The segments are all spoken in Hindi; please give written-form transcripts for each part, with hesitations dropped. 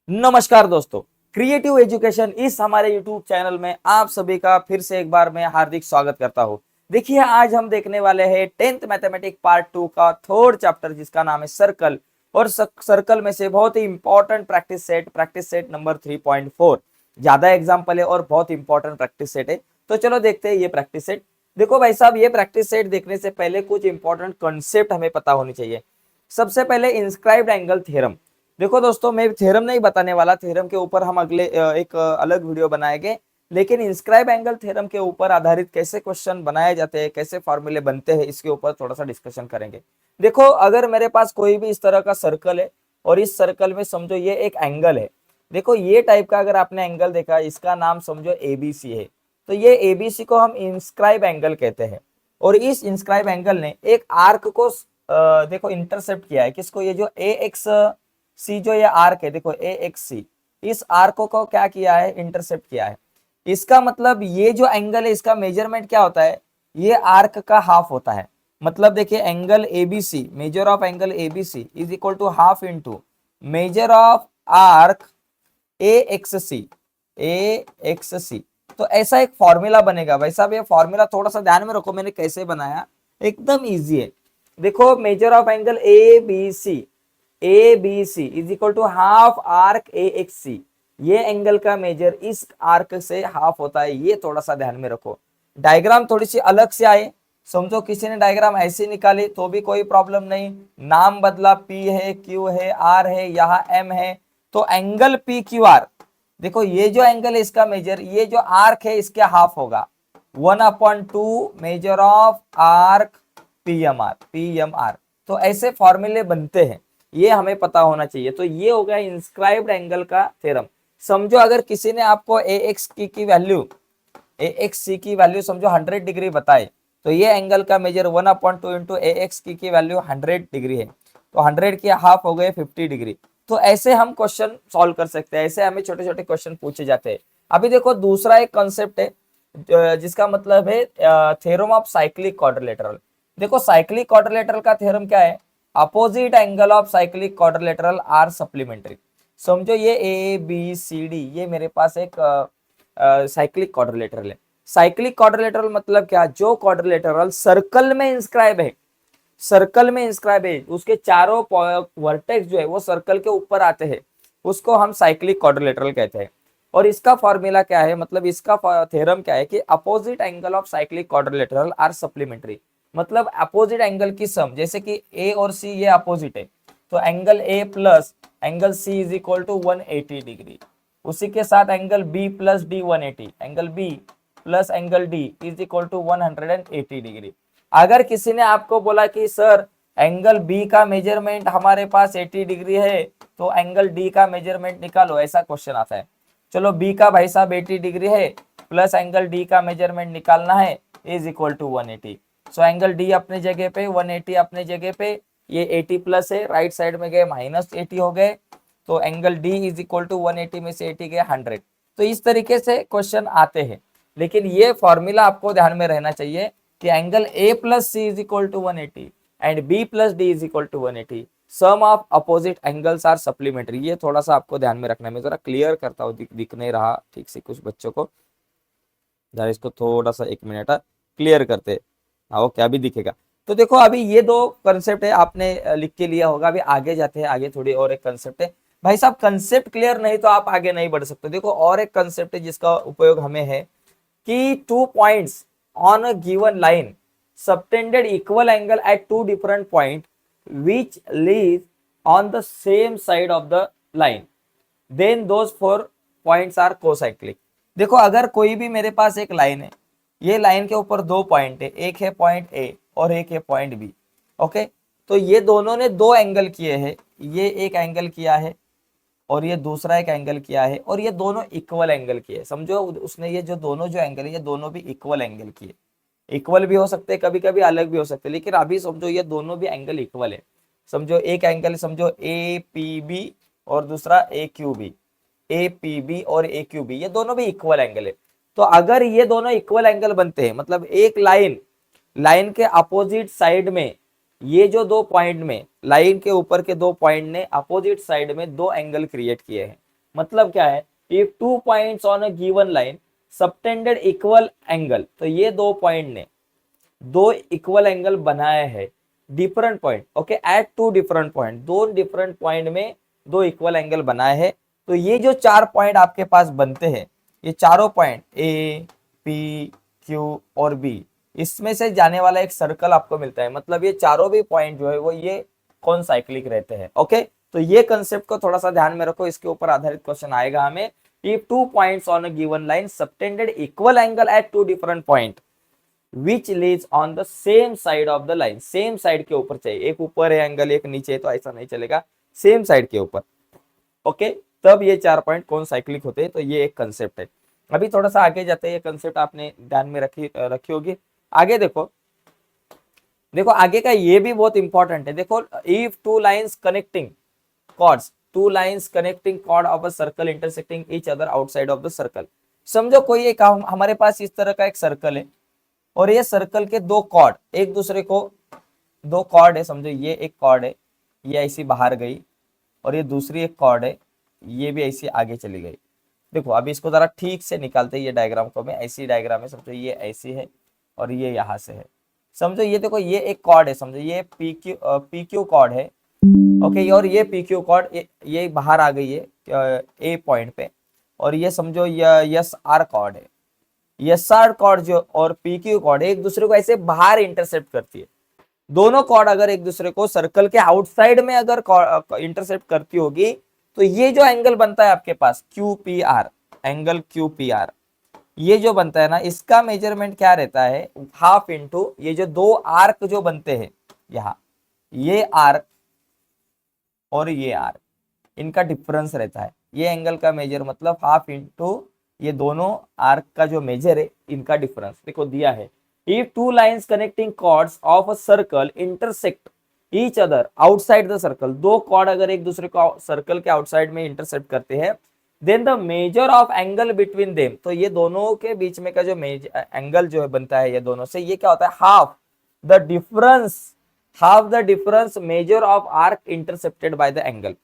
नमस्कार दोस्तों, क्रिएटिव एजुकेशन इस हमारे यूट्यूब चैनल में आप सभी का फिर से एक बार मैं हार्दिक स्वागत करता हूं। देखिए, आज हम देखने वाले हैं 10th मैथमेटिक्स पार्ट 2 का थर्ड चैप्टर जिसका नाम है सर्कल। और सर्कल में से बहुत ही इंपॉर्टेंट प्रैक्टिस सेट नंबर 3.4 ज्यादा एग्जाम्पल है और बहुत इंपॉर्टेंट प्रैक्टिस सेट है। तो चलो देखते हैं ये प्रैक्टिस सेट। देखो भाई साहब, ये प्रैक्टिस सेट देखने से पहले कुछ इंपॉर्टेंट कॉन्सेप्ट हमें पता होनी चाहिए। सबसे पहले इंस्क्राइब्ड एंगल थ्योरम। देखो दोस्तों, मैं थ्योरम नहीं बताने वाला, थ्योरम के ऊपर हम अगले एक अलग वीडियो बनाएंगे। लेकिन इंस्क्राइब एंगल थ्योरम के ऊपर आधारित कैसे क्वेश्चन बनाए जाते हैं, कैसे फॉर्मूले बनते हैं, इसके ऊपर थोड़ा सा डिस्कशन करेंगे। देखो, अगर मेरे पास कोई भी इस तरह का सर्कल है और इस सर्कल में समझो ये एक एंगल है। देखो, ये टाइप का अगर आपने एंगल देखा, इसका नाम समझो एबीसी है। तो ये एबीसी को हम इंस्क्राइब एंगल कहते हैं। और इस इंस्क्राइब एंगल ने एक आर्क को देखो इंटरसेप्ट किया है। किसको? ये जो ए एक्स सी जो ये आर्क है, देखो ए एक्स सी, इस आर्क को क्या किया है? इंटरसेप्ट किया है। इसका मतलब ये जो एंगल है इसका मेजरमेंट क्या होता है? ये आर्क का हाफ होता है। मतलब देखिए, angle ABC, measure of angle ABC is equal to half into measure of arc A X C, A X C. तो ऐसा एक फॉर्मूला बनेगा। भाई साहब, ये फॉर्मूला थोड़ा सा ध्यान में रखो, मैंने कैसे बनाया, एकदम इजी है। देखो, measure of angle A B C is equal to half arc A X C. ये एंगल का मेजर इस आर्क से हाफ होता है, ये थोड़ा सा ध्यान में रखो। डायग्राम थोड़ी सी अलग से आए, समझो किसी ने डायग्राम ऐसे निकाली तो भी कोई प्रॉब्लम नहीं। नाम बदला, पी है, क्यू है, आर है, यहाँ एम है। तो एंगल पी क्यू आर, देखो ये जो एंगल है इसका मेजर, ये जो आर्क है इसके हाफ होगा। 1/2 measure of arc P M R. तो ऐसे फॉर्मूले बनते हैं, ये हमें पता होना चाहिए। तो ये हो गया इंस्क्राइब्ड एंगल का थ्योरम। समझो अगर किसी ने आपको ए एक्स की वैल्यू, ए एक्स सी की वैल्यू समझो 100 डिग्री बताए, तो ये एंगल का मेजर 1/2 इंटू ए एक्स की वैल्यू 100 डिग्री है। तो 100 की हाफ हो गए 50 डिग्री। तो ऐसे हम क्वेश्चन सॉल्व कर सकते हैं, ऐसे हमें छोटे छोटे क्वेश्चन पूछे जाते हैं। अभी देखो, दूसरा एक कॉन्सेप्ट है जिसका मतलब है थ्योरम ऑफ साइक्लिक क्वाड्रिलेटरल। देखो, साइक्लिक क्वाड्रिलेटरल का थ्योरम क्या है? Opposite angle of cyclic quadrilateral are supplementary. समझो ये ए बी सी डी, ये मेरे पास एक साइक्लिक क्वाड्रिलेटरल है। साइक्लिक क्वाड्रिलेटरल मतलब क्या? जो क्वाड्रिलेटरल सर्कल में इंस्क्राइब है, सर्कल में इंस्क्राइब है, उसके चारों वर्टेक्स जो है वो सर्कल के ऊपर आते हैं, उसको हम साइक्लिक क्वाड्रिलेटरल कहते हैं। और इसका फॉर्मूला क्या है, मतलब इसका थ्योरम क्या है कि opposite angle of cyclic quadrilateral are supplementary. मतलब अपोजिट एंगल की सम, जैसे कि ए और सी ये अपोजिट है, तो angle A plus angle C is equal to 180 degree. उसी के साथ angle B plus D 180, angle B plus angle D is equal to 180 degree. अगर किसी ने आपको बोला कि सर एंगल बी का मेजरमेंट हमारे पास 80 डिग्री है, तो एंगल डी का मेजरमेंट निकालो, ऐसा क्वेश्चन आता है। चलो, बी का भाई साहब 80 डिग्री है, प्लस एंगल डी का मेजरमेंट निकालना है, is equal to 180। So angle D अपने जगह पे, 180 अपने जगह पे, ये 80 प्लस है, राइट साइड में गए -80 हो गए। तो angle D is equal to 180 में से 80 गए 100। तो इस तरीके से क्वेश्चन आते हैं। लेकिन ये फॉर्मूला आपको ध्यान में रहना चाहिए कि angle A plus C is equal to 180 and B plus D is equal to 180। Sum of opposite angles are supplementary. ये थोड़ा सा आपको ध्यान में रखना है। मैं जरा क्लियर करता हूँ, दिख नहीं रहा ठीक से कुछ बच्चों को, जरा इसको थोड़ा सा 1 मिनट क्लियर करते। हाँ, क्या भी दिखेगा। तो देखो, अभी ये दो कंसेप्ट है, आपने लिख के लिया होगा। अभी आगे जाते हैं, आगे थोड़ी और एक कंसेप्ट है। भाई साहब, कंसेप्ट क्लियर नहीं तो आप आगे नहीं बढ़ सकते। देखो, और एक कंसेप्ट है जिसका उपयोग हमें है कि 2 points on a given line subtended equal angle at 2 different point which lies on the same side of the line, then those 4 points are cocyclic। देखो, अगर कोई भी मेरे पास एक लाइन है, ये लाइन के ऊपर 2 पॉइंट है, एक है पॉइंट ए और एक है पॉइंट बी। ओके, तो ये दोनों ने 2 एंगल किए हैं, ये एक एंगल किया है और ये दूसरा एक एंगल किया है, और ये दोनों इक्वल एंगल किए। समझो, उसने ये जो दोनों जो एंगल है ये दोनों भी इक्वल एंगल किए। इक्वल भी हो सकते हैं, कभी कभी अलग भी हो सकते हैं, लेकिन अभी समझो ये दोनों भी एंगल इक्वल है। समझो एक एंगल समझो ए पी बी और दूसरा A Q B, A P B और ए क्यू बी, ये दोनों भी इक्वल एंगल है। तो अगर ये दोनों इक्वल एंगल बनते हैं, मतलब एक लाइन के अपोजिट साइड में, ये जो 2 पॉइंट में, लाइन के ऊपर के 2 पॉइंट ने अपोजिट साइड में 2 एंगल क्रिएट किए हैं, मतलब क्या है, if 2 points on a given line subtended equal angle, तो ये 2 पॉइंट ने 2 इक्वल एंगल बनाए हैं different point, okay, at 2 different point, 2 different point में 2 इक्वल एंगल बनाए हैं। तो ये जो 4 पॉइंट आपके पास बनते हैं, ये चारों पॉइंट ए, पी, क्यू और बी, इसमें से जाने वाला एक सर्कल आपको मिलता है। मतलब ये चारों भी पॉइंट जो है वो ये कौन साइक्लिक रहते हैं, ओके। तो ये कंसेप्ट को थोड़ा सा ध्यान में रखो, इसके ऊपर आधारित क्वेश्चन आएगा हमें। If 2 points on a given line subtended equal angle at 2 different point which lies on the same side of the line, same side के ऊपर चाहिए, एक ऊपर है एंगल एक नीचे है, तो ऐसा नहीं चलेगा, सेम साइड के ऊपर, ओके। तब ये 4 पॉइंट कौन साइक्लिक होते हैं, तो ये एक कंसेप्ट है। अभी थोड़ा सा आगे जाते हैं, ये कंसेप्ट आपने ध्यान में रखी होगी। आगे देखो, देखो आगे का ये भी बहुत इंपॉर्टेंट है। देखो, if two lines connecting chords, 2 lines connecting chord of a circle intersecting each other outside of the circle. समझो कोई एक हमारे पास इस तरह का एक सर्कल है और ये सर्कल के 2 कॉर्ड एक दूसरे को, 2 कॉर्ड है, समझो ये एक कॉर्ड है, ये ऐसी बाहर गई, और ये दूसरी एक कॉर्ड है, ये भी ऐसी आगे चली गई। देखो अभी इसको जरा ठीक से निकालते हैं, ये डायग्राम को, मैं ऐसी डायग्राम है, समझो ये ऐसी है और ये यहाँ से है। समझो ये देखो ये एक कॉर्ड है, समझो ये पी क्यू कॉर्ड है, ओके, और ये पी क्यू कॉर्ड ये बाहर आ गई है ए पॉइंट पे, और ये समझो यस आर कॉर्ड है। यस आर कॉर्ड जो और पी क्यू कॉर्ड एक दूसरे को ऐसे बाहर इंटरसेप्ट करती है। दोनों कॉर्ड अगर एक दूसरे को सर्कल के आउटसाइड में अगर इंटरसेप्ट करती होगी, तो ये जो एंगल बनता है आपके पास Q P R, angle Q P R, ये जो बनता है ना, इसका मेजरमेंट क्या रहता है, हाफ इंटू ये जो 2 आर्क जो बनते हैं यहाँ, ये आर्क और ये आर्क, इनका डिफरेंस रहता है। ये एंगल का मेजर मतलब हाफ इंटू ये दोनों आर्क का जो मेजर है, इनका डिफरेंस देखो दिया है। If 2 lines connecting chords of a circle intersect each other outside the circle, 2 chord अगर एक दूसरे को सर्कल के आउटसाइड में इंटरसेप्ट करते हैं, then the measure of angle between them, तो ये दोनों के बीच में का जो एंगल जो है बनता है ये दोनों से, ये क्या होता है, half the difference major of arc intercepted by the angle.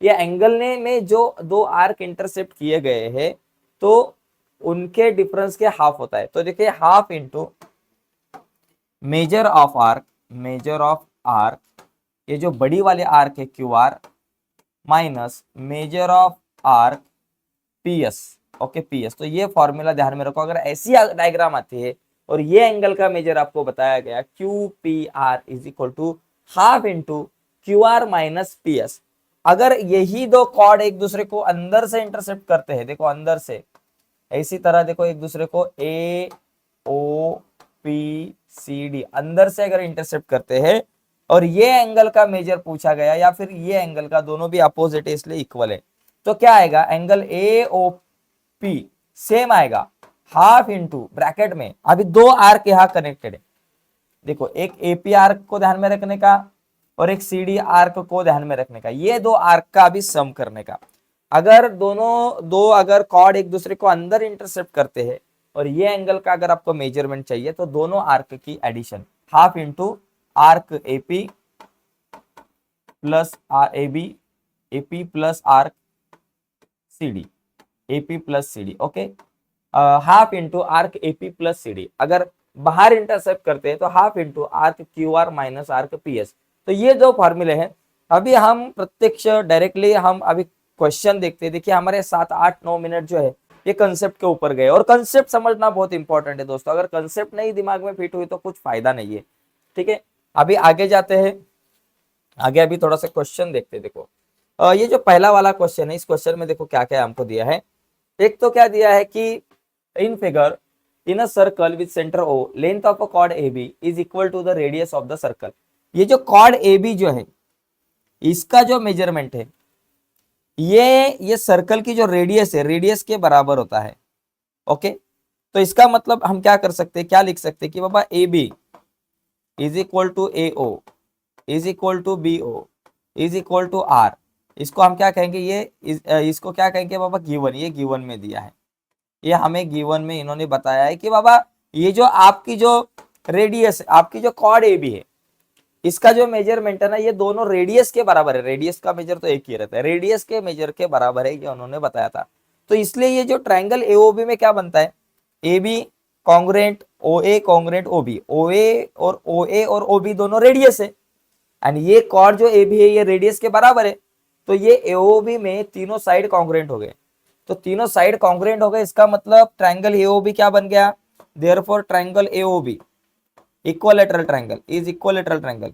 ये एंगल ने में जो 2 आर्क इंटरसेप्ट किए गए हैं, तो उनके डिफरेंस के हाफ होता है। तो देखिए half into measure of arc, ये जो बड़ी वाले आर्क है Q R, minus major of arc P S, okay P S. तो ये फॉर्मूला ध्यान में रखो, अगर ऐसी डायग्राम आती है और ये एंगल का मेजर आपको बताया गया Q P R is equal to half into Q R minus P S. अगर यही 2 कॉर्ड एक दूसरे को अंदर से इंटरसेप्ट करते हैं, देखो अंदर से इसी तरह, देखो एक दूसरे को ए ओ पी सी डी अंदर से अगर इंटरसेप्ट करते हैं, और ये एंगल का मेजर पूछा गया, या फिर ये एंगल का, दोनों भी अपोजिट है इसलिए इक्वल है, तो क्या आएगा, angle A O P same आएगा, हाफ इंटू ब्रैकेट में अभी 2 आर्क यहाँ कनेक्टेड है, देखो एक एपी आर्क को ध्यान में रखने का और एक सीडी आर्क को ध्यान में रखने का, ये 2 आर्क का अभी सम करने का। अगर अगर कॉर्ड एक दूसरे को अंदर इंटरसेप्ट करते हैं और ये एंगल का अगर आपको मेजरमेंट चाहिए, तो दोनों आर्क की addition, half into arc AP plus AB, AP plus arc CD, AP plus CD, okay, half into arc AP plus CD. अगर बाहर इंटरसेप्ट करते हैं तो half into arc Q R minus arc P S. तो ये दो फॉर्मूले हैं। अभी हम प्रत्यक्ष डायरेक्टली हम अभी क्वेश्चन देखते हैं। देखिए हमारे 7, 8, 9 मिनट जो है ये कंसेप्ट के ऊपर गए, और कंसेप्ट समझना बहुत इंपॉर्टेंट है दोस्तों। अगर कंसेप्ट नहीं दिमाग में फिट हुई तो कुछ फायदा नहीं है, ठीक है। अभी आगे जाते हैं, आगे अभी थोड़ा सा क्वेश्चन देखते हैं। देखो ये जो पहला वाला क्वेश्चन है, इस क्वेश्चन में देखो क्या क्या हमको दिया है। एक तो क्या दिया है कि in figure in a circle with centre O length of a chord A B is equal to the radius of the circle. ये जो कॉर्ड ए बी जो है इसका जो मेजरमेंट है ये सर्कल की जो रेडियस है, रेडियस के बराबर होता है, ओके। तो इसका मतलब हम क्या कर सकते हैं, क्या लिख सकते हैं कि बाबा A B is equal to A O is equal to B O is equal to R. इसको हम क्या कहेंगे, इसको क्या कहेंगे बाबा, गिवन। ये गिवन में दिया है, ये हमें गिवन में इन्होंने बताया है कि बाबा ये जो आपकी जो रेडियस, आपकी जो कॉर्ड ए बी है, इसका जो मेजरमेंट है ना ये दोनों रेडियस के बराबर है, रेडियस का मेजर तो एक ही रहता है, रेडियस के मेजर के बराबर है, ये उन्होंने बताया था। तो इसलिए ये जो ट्रायंगल एओबी में क्या बनता है, A B congruent O A congruent O B, O A और ओ बी दोनों रेडियस है, एंड ये कॉर्ड जो ए बी है ये रेडियस के बराबर है। तो ये एओबी में तीनों साइड कॉन्ग्रुएंट हो गए, तो तीनों साइड कॉन्ग्रुएंट हो गए, इसका मतलब ट्रायंगल एओबी क्या बन गया, therefore triangle AOB equilateral triangle is equilateral triangle,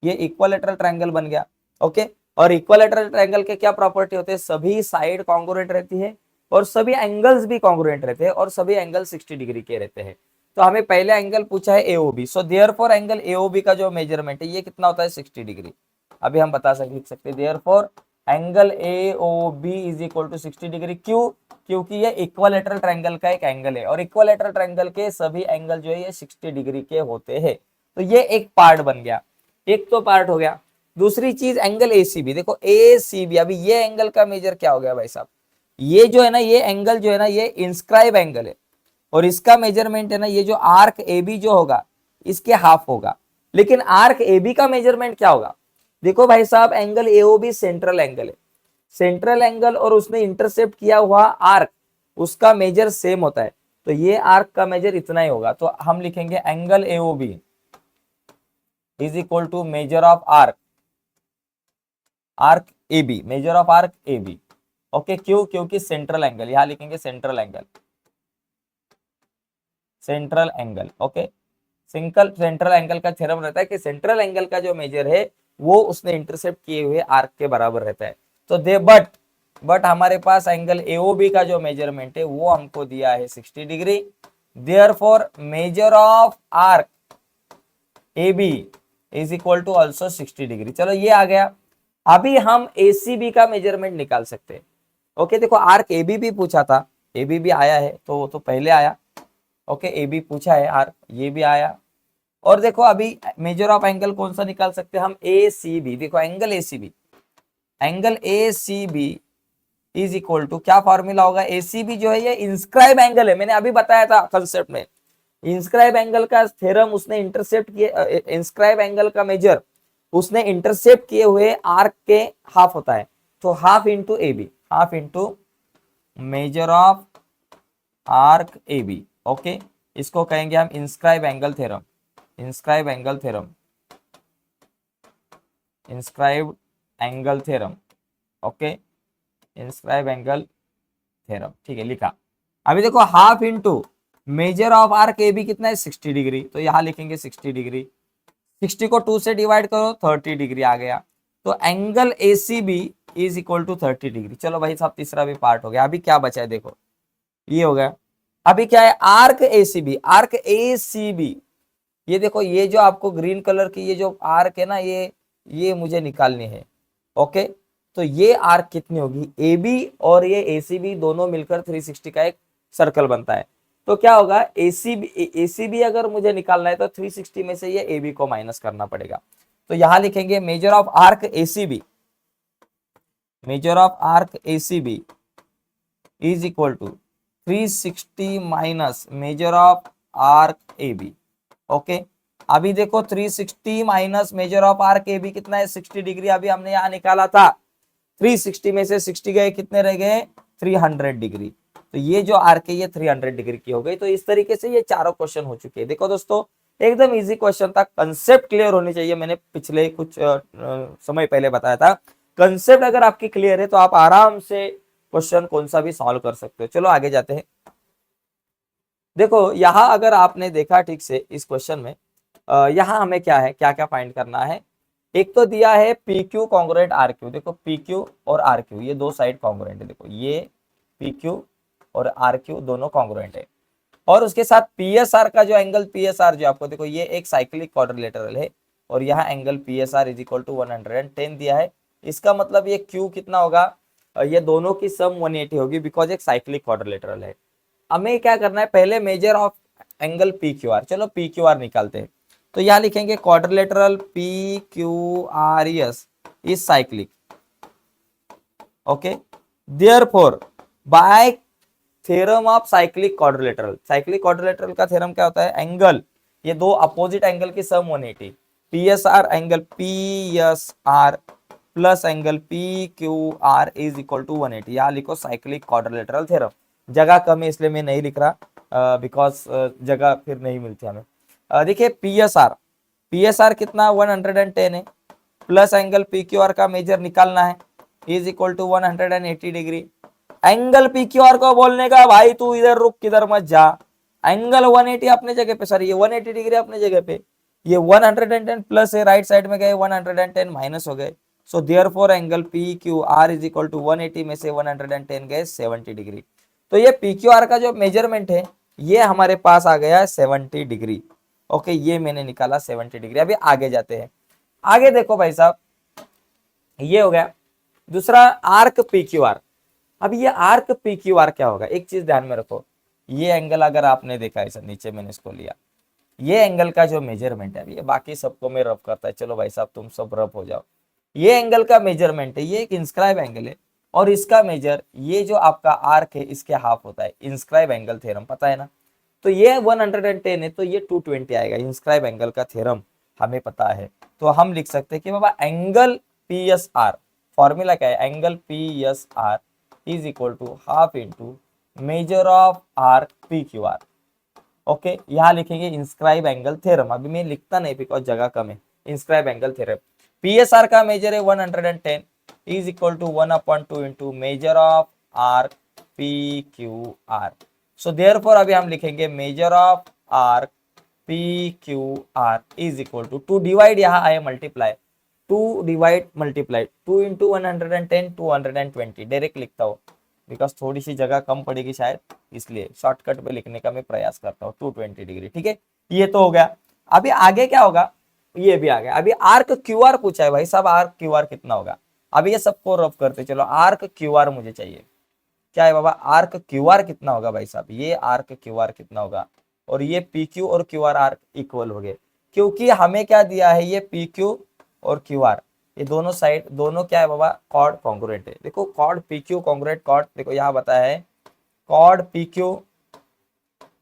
ये इक्विलैटरल ट्रायंगल बन गया। ओके, और इक्विलैटरल ट्रायंगल के क्या प्रॉपर्टी होते हैं, सभी साइड कॉन्ग्रुएंट रहती है और सभी एंगल्स भी कॉन्ग्रुएंट रहते हैं और सभी एंगल 60 डिग्री के रहते हैं। तो हमें पहले एंगल पूछा है एओबी, सो देयरफॉर एंगल एओबी का जो मेजरमेंट है ये कितना होता है 60 डिग्री। अभी हम बता सकते therefore angle AOB is equal to 60 degree. क्यों, क्योंकि ये इक्विलैटरल ट्रायंगल का एक एंगल है और इक्विलैटरल ट्रायंगल के सभी एंगल जो है ये 60 डिग्री के होते हैं। तो ये एक पार्ट बन गया, एक तो पार्ट हो गया। दूसरी चीज एंगल एसीबी, देखो एसीबी, अभी ये एंगल का मेजर क्या हो गया भाई साहब, ये जो है ना ये एंगल जो है ना ये इंस्क्राइब एंगल है और इसका मेजरमेंट है ना ये जो आर्क एबी जो होगा इसके हाफ होगा। लेकिन आर्क एबी का मेजरमेंट क्या होगा, देखो भाई साहब एंगल एओबी सेंट्रल एंगल है, सेंट्रल एंगल और उसने इंटरसेप्ट किया हुआ आर्क उसका मेजर सेम होता है, तो ये आर्क का मेजर इतना ही होगा। तो हम लिखेंगे angle AOB is equal to major of arc AB, measure of arc AB. Okay, क्यों, क्योंकि सेंट्रल एंगल, यहां लिखेंगे central angle, central angle. Okay, single central angle का थ्योरम रहता है कि सेंट्रल एंगल का जो मेजर है वो उसने इंटरसेप्ट किए हुए आर्क के बराबर रहता है। तो दे बट हमारे पास एंगल एओबी का जो मेजरमेंट है वो हमको दिया है 60 degree, therefore major of arc AB is equal to also 60 degree. चलो ये आ गया। अभी हम ACB का मेजरमेंट निकाल सकते हैं। ओके, देखो आर्क AB भी पूछा था, AB भी आया है तो पहले आया। ओके, AB पूछा है, आर्क ये भी आया। और देखो अभी मेजर ऑफ एंगल कौन सा निकाल सकते हैं हम, ACB। देखो angle ACB is equal to क्या फॉर्मूला होगा, ACB जो है ये इंस्क्राइब एंगल है, मैंने अभी बताया था कंसेप्ट में, इंस्क्राइब एंगल का थ्योरम उसने इंटरसेप्ट किए, इंस्क्राइब एंगल का मेजर उसने इंटरसेप्ट किए हुए आर्क के हाफ होता है, तो half into AB, half into measure of arc AB। Okay, इसको कहेंगे हम inscribe angle theorem, inscribe angle theorem, inscribe angle theorem. Okay, inscribe angle theorem, ठीक है, लिखा। अभी देखो half into measure of arc AB कितना है 60 डिग्री, तो यहां लिखेंगे 60 डिग्री, 60 को 2 से डिवाइड करो 30 डिग्री आ गया। तो angle ACB is equal to 30 degree. चलो भाई साहब तीसरा भी पार्ट हो गया। अभी क्या बचा है, देखो ये हो गया। अभी क्या है, आर्क ACB, आर्क ACB, ये देखो ये जो आपको ग्रीन कलर की ये जो आर्क है ना ये मुझे निकालनी है। ओके, तो ये आर्क कितनी होगी, AB और ये ACB दोनों मिलकर 360 का एक सर्कल बनता है। तो क्या होगा, ACB अगर मुझे निकालना है तो 360 में से ये AB को माइनस करना पड़ेगा। तो यहां लिखेंगे measure of arc ACB, measure of arc ACB is equal to 360 minus major of arc AB। Okay, अभी देखो 360 minus major of arc AB कितना है 60 डिग्री, अभी हमने यहां निकाला था। 360 में से 60 गए, कितने रह गए 300 डिग्री। तो ये जो आर्क है ये 300 डिग्री की हो गई। तो इस तरीके से ये चारों क्वेश्चन हो चुके हैं। देखो दोस्तों एकदम इजी क्वेश्चन था, कंसेप्ट क्लियर होनी चाहिए, मैंने पिछले कुछ समय पहले बताया था। कंसेप्ट अगर आपकी क्लियर है तो आप आराम से क्वेश्चन कौन सा भी सॉल्व कर सकते हो। चलो आगे जाते हैं। देखो यहाँ अगर आपने देखा ठीक से इस क्वेश्चन में, यहाँ हमें क्या है, क्या क्या फाइंड करना है। एक तो दिया है PQ कॉन्ग्रुएंट RQ, देखो PQ और RQ ये दो साइड कॉन्ग्रुएंट है, देखो ये PQ और RQ दोनों कॉन्ग्रुएंट है। और उसके साथ PSR का जो एंगल PSR जो आपको देखो ये एक साइक्लिक क्वाड्रिलेटरल है और यहाँ angle PSR is equal to 110 दिया है। इसका मतलब ये Q कितना होगा, ये दोनों की सम 180 होगी बिकॉज एक साइक्लिक क्वाड्रिलेटरल है। हमें क्या करना है, पहले मेजर ऑफ एंगल PQR, चलो PQR निकालते हैं। तो यहाँ लिखेंगे quadrilateral PQRS is cyclic. Okay, therefore by theorem of cyclic quadrilateral, cyclic quadrilateral का थ्योरम क्या होता है, एंगल ये दो अपोजिट एंगल की sum 180, P S R angle P S R plus angle P Q R is equal to 180। यहाँ लिखो साइक्लिक क्वाड्रिलेटरल थ्योरम। जगह कम है इसलिए मैं नहीं लिख रहा, बिकॉज जगह फिर नहीं मिलती हमें। देखिए पी एस आर कितना 110 है, plus angle P Q R का मेजर निकालना है, is equal to 180 degree. Angle P Q R को बोलने का भाई तू इधर रुक, किधर मत जा, एंगल 180 अपने जगह पे, सॉरी ये 180 डिग्री अपने जगह पे, ये 110 प्लस है, राइट साइड में गए 110 माइनस हो गए। So therefore angle P Q R is equal to 180 में से 110 गए 70 डिग्री। तो ये पी क्यू आर का जो मेजरमेंट है ये हमारे पास आ गया 70 डिग्री। ओके, ये मैंने निकाला 70 डिग्री। अभी आगे जाते हैं। आगे देखो भाई साहब, ये हो गया दूसरा आर्क पी क्यू आर। अब ये आर्क पी क्यू आर क्या होगा, एक चीज ध्यान में रखो, ये एंगल अगर आपने देखा ऐसा नीचे मैंने इसको लिया, ये एंगल का जो मेजरमेंट है, ये बाकी सबको मैं रफ करता है, चलो भाई साहब तुम सब रफ हो जाओ। ये एंगल का मेजरमेंट है, ये एक इंस्क्राइब एंगल है, और इसका मेजर ये जो आपका आर्क है इसके हाफ होता है, इंस्क्राइब एंगल थ्योरम पता है ना। तो ये 110 है तो ये 220 आएगा, इंस्क्राइब एंगल का थ्योरम हमें पता है। तो हम लिख सकते हैं कि बाबा angle P S R, formula क्या है, angle P S R is equal to half into measure of arc P Q R. Okay, यहाँ लिखेंगे इंस्क्राइब एंगल थ्योरम, अभी मैं लिखता नहीं बिकॉज जगह कम है। Inscribe angle theorem, P S R का मेजर है 110 is equal to 1/2 into measure of arc P Q R. So therefore अभी हम लिखेंगे measure of arc P Q R is equal to divide, यहाँ आए multiply, 2 divide multiply 2 into 110 220, direct लिखता हूँ बिकॉज थोड़ी सी जगह कम पड़ेगी शायद, इसलिए शॉर्टकट में लिखने का मैं प्रयास करता हूँ। 220 डिग्री, ठीक है, ये तो हो गया। अभी आगे क्या होगा, ये भी आ गया। अभी आर्क क्यू आर पूछा है भाई साहब, आर्क क्यू आर कितना होगा। अभी ये सबको रफ करते चलो, आर्क क्यू आर मुझे चाहिए, क्या है बाबा, आर्क क्यू आर कितना होगा भाई साहब, ये आर्क क्यू आर कितना होगा, और ये पी क्यू और क्यू आर आर्क इक्वल हो गए, क्योंकि हमें क्या दिया है, ये पी क्यू और क्यू आर ये दोनों साइड, दोनों क्या है बाबा, कॉर्ड कॉन्ग्रुएंट है। देखो chord P Q congruent chord, देखो यहाँ बताया है chord P Q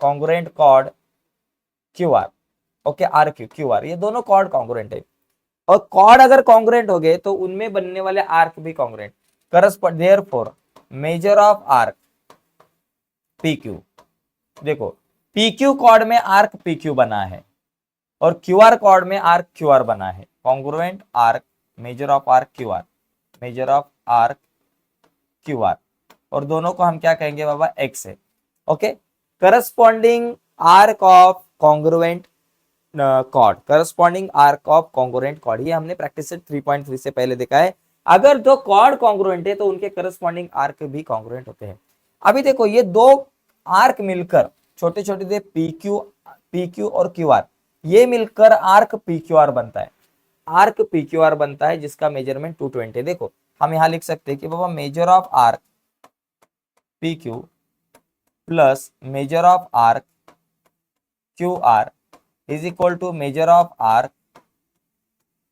congruent chord Q R. Okay, R Q Q R ये दोनों कॉर्ड कॉन्ग्रुएंट है, और कॉर्ड अगर कॉन्ग्रुएंट हो गए तो उनमें बनने वाले आर्क भी congruent correspond, therefore major of arc P Q, देखो पी क्यू कॉर्ड में आर्क पी क्यू बना है और क्यू आर कॉर्ड में आर्क क्यू आर बना है, congruent arc measure of arc Q R, measure of arc Q R, और दोनों को हम क्या कहेंगे बाबा, एक्स है। Okay, corresponding arc of congruent chord, corresponding arc of congruent chord, ये हमने प्रैक्टिस 3.3 से पहले देखा है। अगर दो कॉर्ड कॉन्ग्रुएंट है तो उनके करस्पॉन्डिंग आर्क भी कॉन्ग्रुएंट होते हैं। अभी देखो ये दो आर्क मिलकर छोटे छोटे थे पी क्यू और क्यू आर, ये मिलकर आर्क पी क्यू आर बनता है, आर्क पी क्यू आर बनता है जिसका मेजरमेंट 220। देखो हम यहां लिख सकते हैं कि बाबा major of arc P Q plus major of arc Q R is equal to major of arc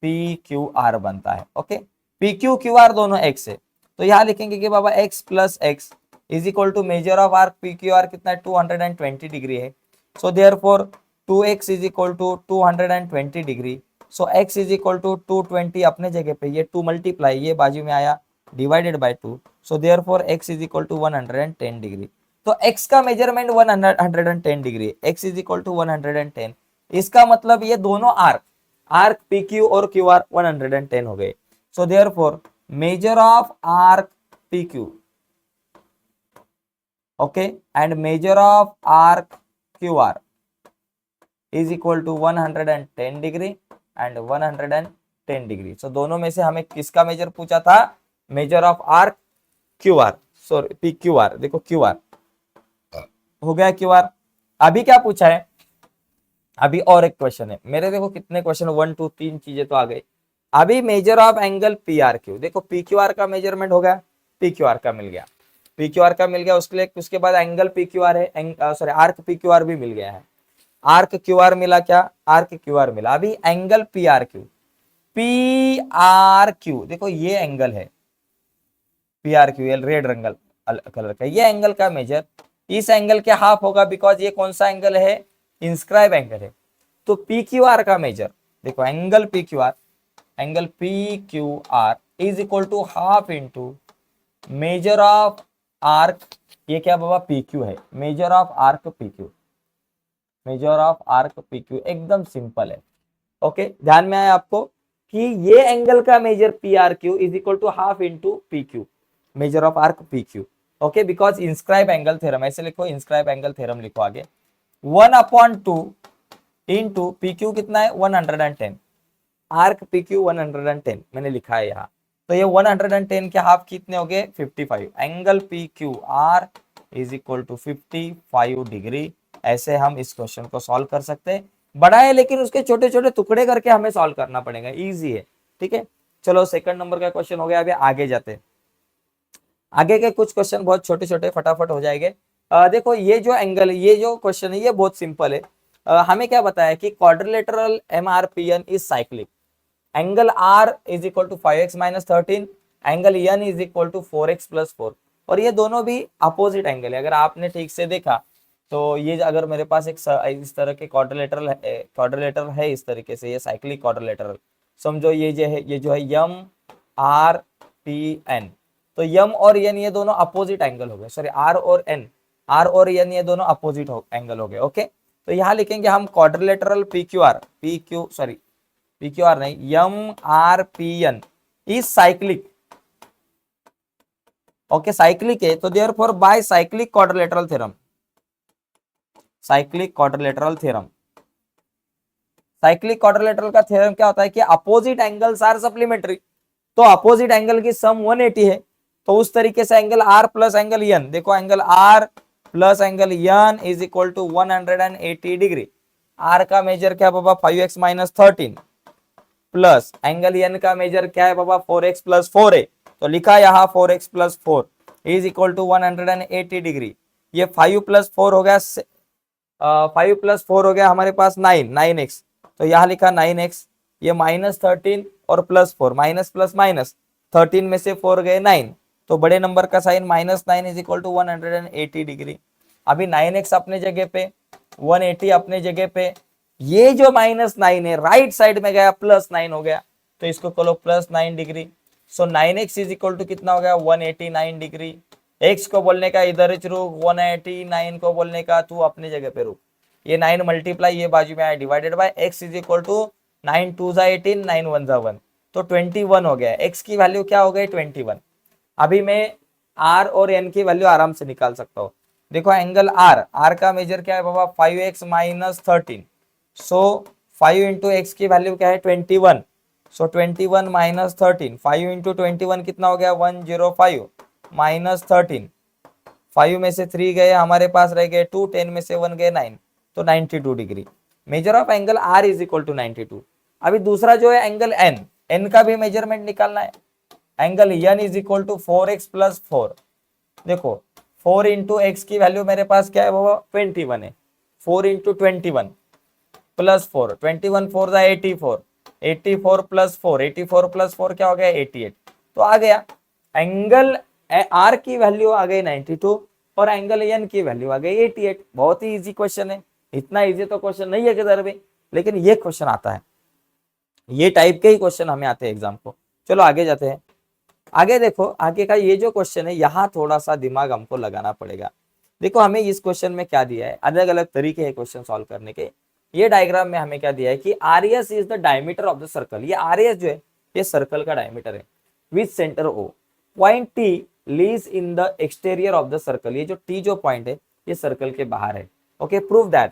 P Q R बनता है। Okay, P Q Q R दोनों एक्स है, तो यहां लिखेंगे कि बाबा x plus x is equal to major of arc P Q R कितना है, 220 डिग्री है। So therefore 2x is equal to 220 degree. So x is equal to 220 अपने जगह पे, ये 2 मल्टीप्लाई ये बाजू में आया divided by 2। So therefore x is equal to 110 degree. तो x का measurement 110 degree, x is equal to 110, इसका मतलब ये दोनों आर्क पी क्यू और क्यू आर 110 हो गए। So therefore major of arc P Q, okay, and major of arc Q R is equal to 110 degree and 110 degree. So दोनों में से हमें किसका मेजर पूछा था, major of arc Q are, sorry P Q are, देखो क्यू आर हो गया क्यू आर। अभी क्या पूछा है, अभी और एक क्वेश्चन है मेरे, देखो कितने क्वेश्चन, 1 2 3 चीजें तो आ गई। अभी major of angle P R Q, देखो पी क्यू आर का मेजरमेंट हो गया, पी क्यू आर का मिल गया, पी क्यू आर का मिल गया, उसके बाद एंगल पी क्यू आर है, sorry arc P Q are भी मिल गया है, आर्क क्यू आर मिला, क्या आर्क क्यू आर मिला। अभी angle P R Q, P R Q देखो ये एंगल है पी आर क्यू, रेड रंग कलर का, ये एंगल का मेजर इस एंगल के हाफ होगा, बिकॉज ये कौन सा एंगल है, इंस्क्राइब एंगल है। तो पी क्यू आर का मेजर देखो, angle P Q R, angle P Q R is equal to half into measure of arc, ये क्या बाबा पी क्यू है, major of arc P Q, measure of arc P Q, एकदम सिंपल है। ओके, ध्यान में आया आपको कि ये एंगल का measure P R Q is equal to half into P Q, measure of arc P Q. Okay, because inscribe angle theorem, ऐसे लिखो, इंस्क्राइब एंगल थ्योरम लिखो आगे, 1/2 इंटू पी क्यू कितना है 110, आर्क पी क्यू 110 मैंने लिखा है यहाँ, तो ये 110 के हाफ कितने हो गए 55, angle P Q R is equal to 55 degree. ऐसे हम इस क्वेश्चन को सॉल्व कर सकते हैं, बड़ा है लेकिन उसके छोटे छोटे टुकड़े करके हमें सॉल्व करना पड़ेगा, इजी है। ठीक है, चलो सेकंड नंबर का क्वेश्चन हो गया, अभी आगे जाते हैं। आगे के कुछ क्वेश्चन बहुत छोटे छोटे फटाफट हो जाएंगे। देखो ये जो एंगल, ये जो क्वेश्चन है ये बहुत सिंपल है। हमें क्या बताया कि quadrilateral MRPN is cyclic, angle R is equal to 5x minus 13, angle N is equal to 4x plus 4, और ये दोनों भी अपोजिट एंगल है। अगर आपने ठीक से देखा तो ये अगर मेरे पास एक इस तरह के क्वाड्रिलेटरल है इस तरीके से, ये साइक्लिक क्वाड्रिलेटरल समझो, ये जो है MRPN, तो M और N ये दोनों अपोजिट एंगल हो गए, सॉरी R और N ये दोनों अपोजिट एंगल हो गए। ओके, तो यहाँ लिखेंगे हम क्वाड्रिलेटरल PQR नहीं, MRPN is cyclic. Okay, cyclic है तो therefore by cyclic quadrilateral theorem, cyclic quadrilateral theorem, cyclic quadrilateral का थ्योरम क्या होता है कि अपोजिट एंगल्स आर सप्लीमेंट्री, तो अपोजिट एंगल की सम 180 है, तो उस तरीके से angle R plus angle N, देखो angle R plus angle N is equal to 180 degree. R का मेजर क्या बाबा 5x minus 13 plus angle N का मेजर क्या है बाबा 4x प्लस 4 है, तो लिखा यहाँ 4x plus 4 is equal to 180 degree. ये 5 प्लस 4 हो गया 5 प्लस 4 हो गया हमारे पास 9x, तो यहाँ लिखा 9x, ये माइनस 13 और प्लस 4, माइनस प्लस माइनस 13 में से 4 गए 9, तो बड़े नंबर का sign -9 is equal to 180 degree. अभी 9x अपने जगह पे, 180 अपने जगह पे, ये जो -9 है राइट साइड में गया +9 हो गया, तो इसको करो +9 degree. So 9x is equal to कितना हो गया 189 डिग्री। x को बोलने का इधर ही रुक, 189 को बोलने का तू अपने जगह पे रुक, ये 9 मल्टीप्लाई ये बाजू में आया divided by x is equal to 9 2 18 9 1 1, तो 21 हो गया। x की वैल्यू क्या हो गई 21। अभी मैं r और n की वैल्यू आराम से निकाल सकता हूँ। देखो एंगल r का मेजर क्या है बाबा 5x माइनस 13, सो 5 इंटू एक्स की वैल्यू क्या है 21, सो 21 माइनस 13, 5 इंटू 21 कितना हो गया 105 माइनस 13, 5 में से 3 गए हमारे पास रह गए 2, 10 में से 1 गए 9, तो 92 degree. Measure of angle R is equal to 92। अभी दूसरा जो है एंगल N का भी मेजरमेंट निकालना है। Angle N is equal to 4x plus 4, देखो 4 इंटू एक्स की वैल्यू मेरे पास क्या है वो 21 है, 4 इंटू 21 प्लस 4, 21 4 दा 84, 84 प्लस 4, 84 प्लस 4 क्या हो गया 88, तो आ गया एंगल R की वैल्यू आ गई 92 और एंगल N की वैल्यू आ गई 88। बहुत ही इजी क्वेश्चन है, इतना इजी तो क्वेश्चन नहीं है किधर भी, लेकिन ये क्वेश्चन आता है, ये टाइप के ही क्वेश्चन हमें आते हैं एग्जाम को। चलो आगे जाते हैं। आगे देखो, आगे का ये जो क्वेश्चन है यहाँ थोड़ा सा दिमाग हमको लगाना पड़ेगा। देखो हमें इस क्वेश्चन में क्या दिया है, अलग अलग तरीके हैं क्वेश्चन सॉल्व करने के। ये डायग्राम में हमें क्या दिया है कि R S is the diameter of the circle, ये आरएस जो है ये सर्कल का डायमीटर है, with centre O, point T lies in the exterior of the circle, ये जो टी जो पॉइंट है ये सर्कल के बाहर है। Okay, prove that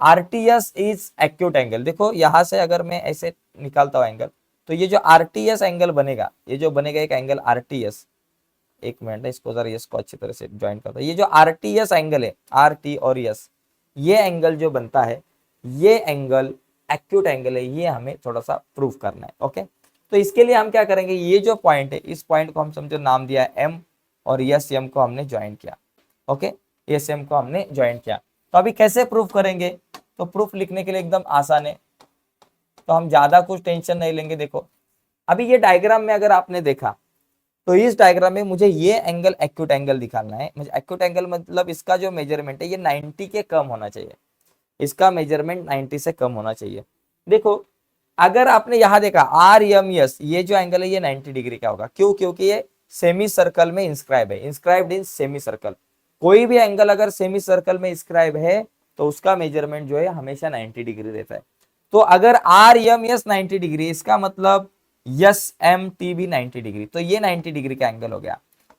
RTS is acute angle. देखो यहां से अगर मैं ऐसे निकालता हूं एंगल, तो ये जो आरटीएस एंगल बनेगा, ये जो बनेगा एक एंगल आरटीएस, एक मिनट इसको जरा इसको अच्छी तरह से ज्वाइन करता हूं, ये जो आरटीएस एंगल है, आर टी और एस, ये एंगल जो बनता है ये एंगल एक्यूट एंगल है, ये हमें थोड़ा सा प्रूव करना है। ओके, तो इसके लिए हम क्या करेंगे, ये जो पॉइंट है इस पॉइंट को हम समझो नाम दिया है एम, और यस एम को हमने ज्वाइन किया। ओके, एस एम को हमने ज्वाइन किया, तो अभी कैसे प्रूफ करेंगे, तो प्रूफ लिखने के लिए एकदम आसान है, तो हम ज्यादा कुछ टेंशन नहीं लेंगे। देखो अभी ये डायग्राम में अगर आपने देखा तो इस डायग्राम में मुझे ये एंगल एक्यूट एंगल दिखाना है। मुझे एक्यूट एंगल मतलब इसका जो मेजरमेंट है ये 90 के कम होना चाहिए, इसका मेजरमेंट 90 से कम होना चाहिए। देखो अगर आपने यहां देखा RMS, ये जो एंगल है ये 90 डिग्री का होगा। क्यों? क्योंकि ये सेमी सर्कल में इंस्क्राइब है, इंस्क्राइब्ड इन सेमी सर्कल। कोई भी एंगल अगर सेमी सर्कल में इंस्क्राइब है तो उसका मेजरमेंट जो है हमेशा 90 डिग्री रहता है। तो अगर RMS 90 डिग्री, इसका मतलब SMT भी 90 डिग्री, तो ये 90 डिग्री का एंगल हो गया।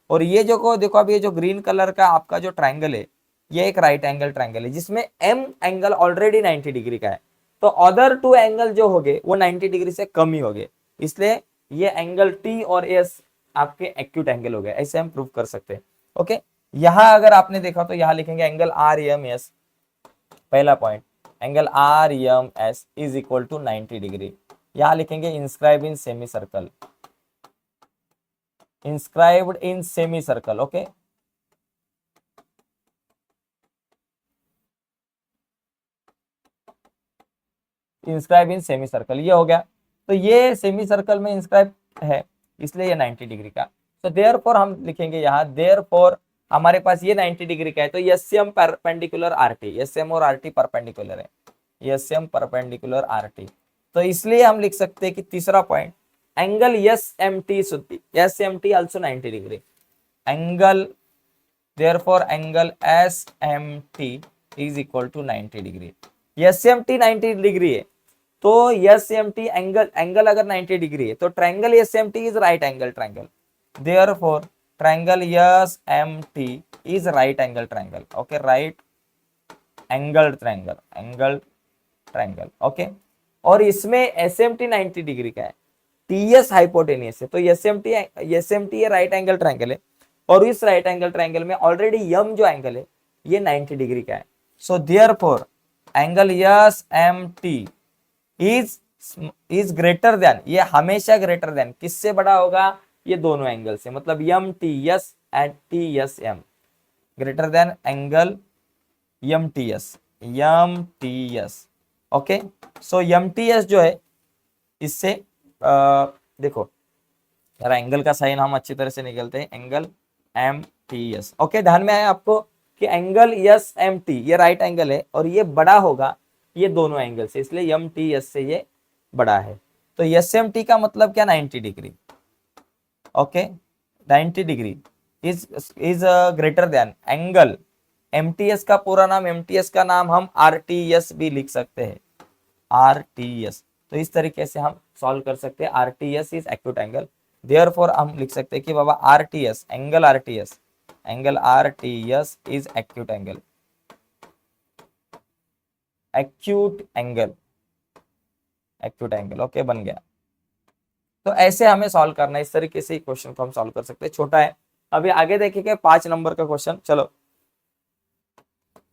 और ये जो को देखो, अब ये जो ग्रीन कलर का आपका जो ट्राइंगल है, ये एक राइट एंगल ट्राइंगल है जिसमें M एंगल ऑलरेडी 90 डिग्री का है। तो अदर टू एंगल जो हो गए वो 90 डिग्री से कम ही हो गए, इसलिए ये एंगल T और S आपके एक्यूट एंगल हो गए, ऐसे हम प्रूव कर सकते हैं। ओके, यहां अगर आपने देखा तो यहां लिखेंगे एंगल RMS, पहला point angle RMS is equal to 90 degree. यहां लिखेंगे inscribed in semicircle, inscribed in semicircle. Okay, inscribed in semicircle, ये हो गया। तो ये सेमी सर्कल में इंस्क्राइब है इसलिए ये 90 डिग्री का। तो देयरफॉर हम लिखेंगे यहाँ, देयरफॉर हमारे पास ये 90 डिग्री का है, तो एसएम परपेंडिकुलर आरटी, एसएम और आरटी परपेंडिकुलर है, एसएम परपेंडिकुलर आरटी। तो इसलिए हम लिख सकते हैं कि तीसरा point angle S M T should be, S M T also 90 degree, angle therefore angle S M T is equal to 90 degree. S M T 90 degree है तो एसएमटी एंगल अगर 90 डिग्री है तो triangle S M T is right angle triangle, therefore triangle S M T is right angle triangle. Okay, right angle triangle, angle triangle. Okay, और इसमें एसएमटी 90 डिग्री का है, टीएस हाइपोटेनियस है, तो एसएमटी राइट एंगल ट्रायंगल है और इस राइट एंगल ट्रायंगल में ऑलरेडी यम जो एंगल है ये 90 डिग्री का है। So therefore angle S M T is greater then, ये हमेशा ग्रेटर देन किससे बड़ा होगा? ये दोनों एंगल से, मतलब M T S and T S M, greater than angle M T S, M T S. Okay, so M T S जो है इससे देखो यार एंगल का साइन हम अच्छी तरह से निकलते हैं, angle M T S. Okay, ध्यान में आया आपको कि एंगल एस एम टी ये राइट एंगल है और ये बड़ा होगा ये दोनों एंगल से, इसलिए एम टी एस से ये बड़ा है। तो एस एम टी का मतलब क्या? 90 degree. Okay, 90 degree is greater than angle M T S का पूरा नाम, एम टी एस का नाम हम आर टी एस भी लिख सकते हैं, आर टी एस। तो इस तरीके से हम सॉल्व कर सकते हैं, R T S is acute angle, therefore हम लिख सकते हैं कि बाबा R T S, angle R T S, angle R T S is acute angle, acute angle, acute angle. Okay, बन गया। तो ऐसे हमें सॉल्व करना है, इस तरीके से क्वेश्चन को हम सॉल्व कर सकते हैं, छोटा है। अभी आगे देखेंगे 5 नंबर का क्वेश्चन। चलो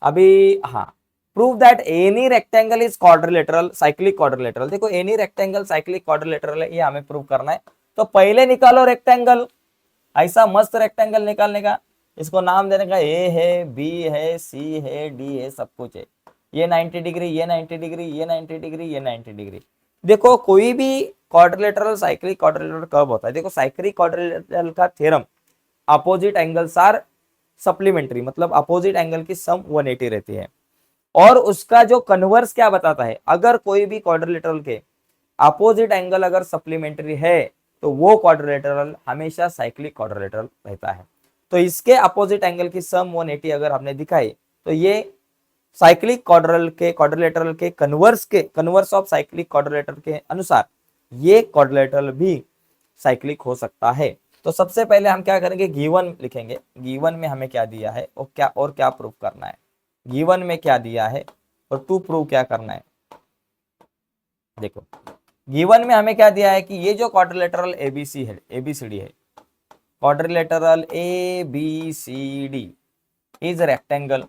अभी, हाँ, prove that any rectangle is quadrilateral, cyclic quadrilateral. देखो एनी रेक्टेंगल साइक्लिक क्वाड्रिलेटरल है, ये हमें प्रूव करना है। तो पहले निकालो रेक्टेंगल, ऐसा मस्त रेक्टेंगल निकालने का, इसको नाम देने का, ए है, बी है, सी है, डी है, सब कुछ है। ये 90 डिग्री, ये 90 डिग्री, ये 90 डिग्री, ये 90 डिग्री। देखो कोई भी क्वाड्रिलेटरल साइक्लिक क्वाड्रिलेटरल कब होता है? देखो साइक्लिक क्वाड्रिलेटरल का theorem, opposite angles are supplementary, मतलब अपोजिट एंगल की सम 180 रहती है। और उसका जो कन्वर्स क्या बताता है, अगर कोई भी क्वाड्रिलेटरल के अपोजिट एंगल अगर सप्लीमेंट्री है तो वो क्वाड्रिलेटरल हमेशा साइक्लिक क्वाड्रिलेटरल रहता है। तो इसके अपोजिट एंगल की सम 180 अगर हमने दिखाई तो ये साइक्लिक क्वाड्रिलेटरल के कन्वर्स ऑफ साइक्लिक क्वाड्रिलेटरल के अनुसार ये क्वाड्रिलेटरल भी साइक्लिक हो सकता है। तो सबसे पहले हम क्या करेंगे, गिवन लिखेंगे, गिवन में हमें क्या दिया है और क्या प्रूव करना है, गिवन में क्या दिया है और टू प्रूव क्या करना है। देखो गिवन में हमें क्या दिया है कि ये जो क्वाड्रिलेटरल एबीसी है, एबीसीडी है, क्वाड्रिलेटरल एबीसीडी इज रेक्टेंगल,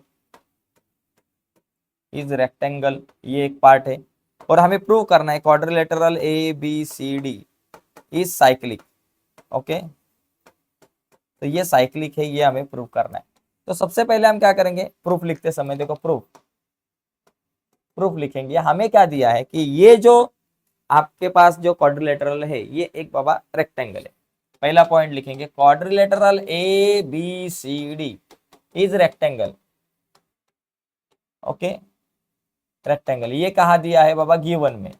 ये एक पार्ट है। और हमें प्रूव करना है quadrilateral A B C D is cyclic. Okay, तो ये साइक्लिक है, ये हमें प्रूव करना है। तो सबसे पहले हम क्या करेंगे, प्रूफ लिखते समय देखो प्रूफ लिखेंगे। हमें क्या दिया है कि ये जो आपके पास जो क्वाड्रिलेटरल है ये एक बाबा रेक्टेंगल है। पहला पॉइंट लिखेंगे quadrilateral A B C D is rectangle. Okay, rectangle, ये कहा दिया है बाबा गिवन में।